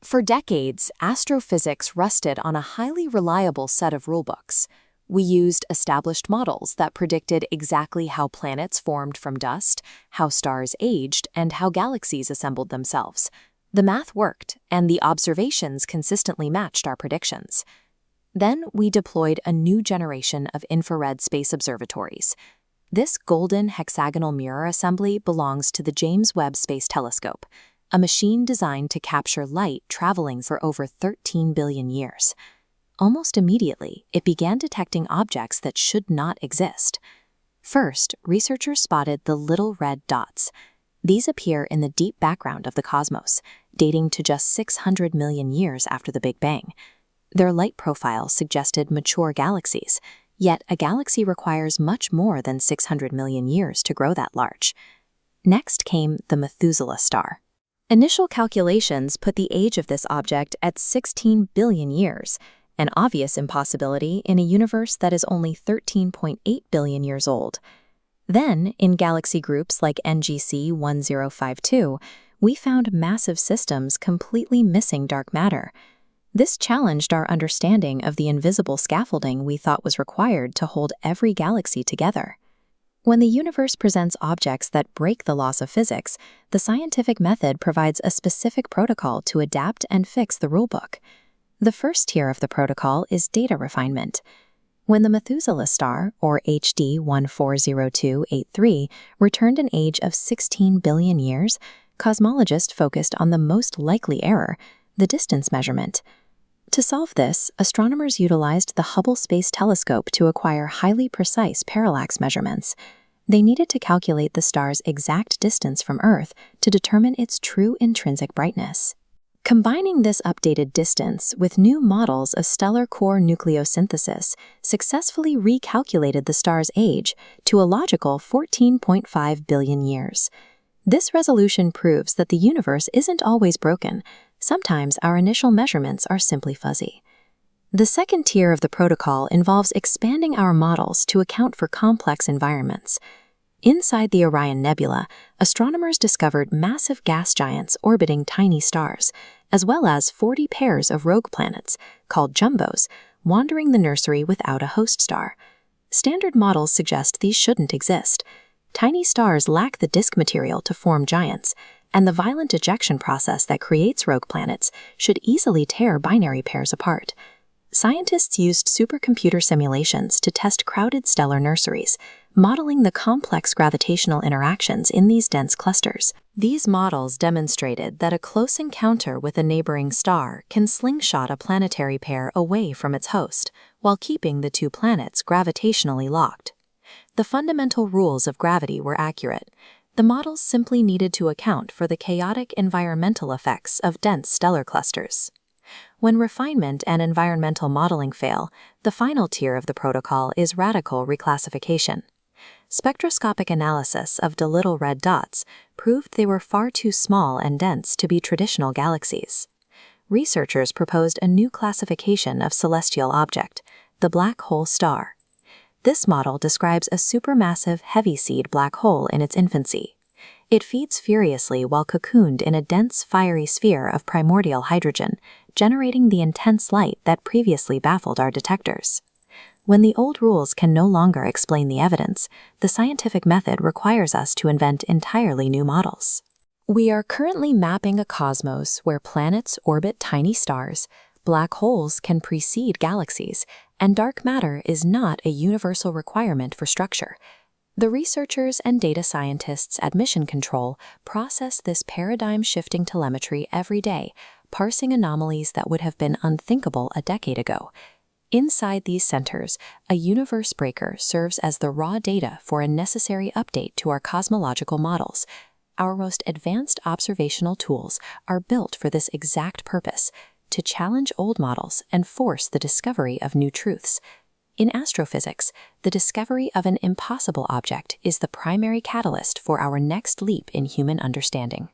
For decades, astrophysics rested on a highly reliable set of rulebooks. We used established models that predicted exactly how planets formed from dust, how stars aged, and how galaxies assembled themselves. The math worked, and the observations consistently matched our predictions. Then we deployed a new generation of infrared space observatories. This golden hexagonal mirror assembly belongs to the James Webb Space Telescope, a machine designed to capture light traveling for over 13 billion years. Almost immediately, it began detecting objects that should not exist. First, researchers spotted the little red dots. These appear in the deep background of the cosmos, dating to just 600 million years after the Big Bang. Their light profile suggested mature galaxies, yet a galaxy requires much more than 600 million years to grow that large. Next came the Methuselah star. Initial calculations put the age of this object at 16 billion years, an obvious impossibility in a universe that is only 13.8 billion years old. Then, in galaxy groups like NGC 1052, we found massive systems completely missing dark matter. This challenged our understanding of the invisible scaffolding we thought was required to hold every galaxy together. When the universe presents objects that break the laws of physics, the scientific method provides a specific protocol to adapt and fix the rulebook. The first tier of the protocol is data refinement. When the Methuselah star, or HD 140283, returned an age of 16 billion years, cosmologists focused on the most likely error, the distance measurement. To solve this, astronomers utilized the Hubble Space Telescope to acquire highly precise parallax measurements. They needed to calculate the star's exact distance from Earth to determine its true intrinsic brightness. Combining this updated distance with new models of stellar core nucleosynthesis successfully recalculated the star's age to a logical 14.5 billion years. This resolution proves that the universe isn't always broken. Sometimes our initial measurements are simply fuzzy. The second tier of the protocol involves expanding our models to account for complex environments. Inside the Orion Nebula, astronomers discovered massive gas giants orbiting tiny stars, as well as 40 pairs of rogue planets, called jumbos, wandering the nursery without a host star. Standard models suggest these shouldn't exist. Tiny stars lack the disk material to form giants, and the violent ejection process that creates rogue planets should easily tear binary pairs apart. Scientists used supercomputer simulations to test crowded stellar nurseries, modeling the complex gravitational interactions in these dense clusters. These models demonstrated that a close encounter with a neighboring star can slingshot a planetary pair away from its host, while keeping the two planets gravitationally locked. The fundamental rules of gravity were accurate. The models simply needed to account for the chaotic environmental effects of dense stellar clusters. When refinement and environmental modeling fail, the final tier of the protocol is radical reclassification. Spectroscopic analysis of the little red dots proved they were far too small and dense to be traditional galaxies. Researchers proposed a new classification of celestial object, the black hole star. This model describes a supermassive heavy-seed black hole in its infancy. It feeds furiously while cocooned in a dense, fiery sphere of primordial hydrogen, generating the intense light that previously baffled our detectors. When the old rules can no longer explain the evidence, the scientific method requires us to invent entirely new models. We are currently mapping a cosmos where planets orbit tiny stars, black holes can precede galaxies, and dark matter is not a universal requirement for structure. The researchers and data scientists at Mission Control process this paradigm-shifting telemetry every day, parsing anomalies that would have been unthinkable a decade ago. Inside these centers, a universe breaker serves as the raw data for a necessary update to our cosmological models. Our most advanced observational tools are built for this exact purpose, to challenge old models and force the discovery of new truths. In astrophysics, the discovery of an impossible object is the primary catalyst for our next leap in human understanding.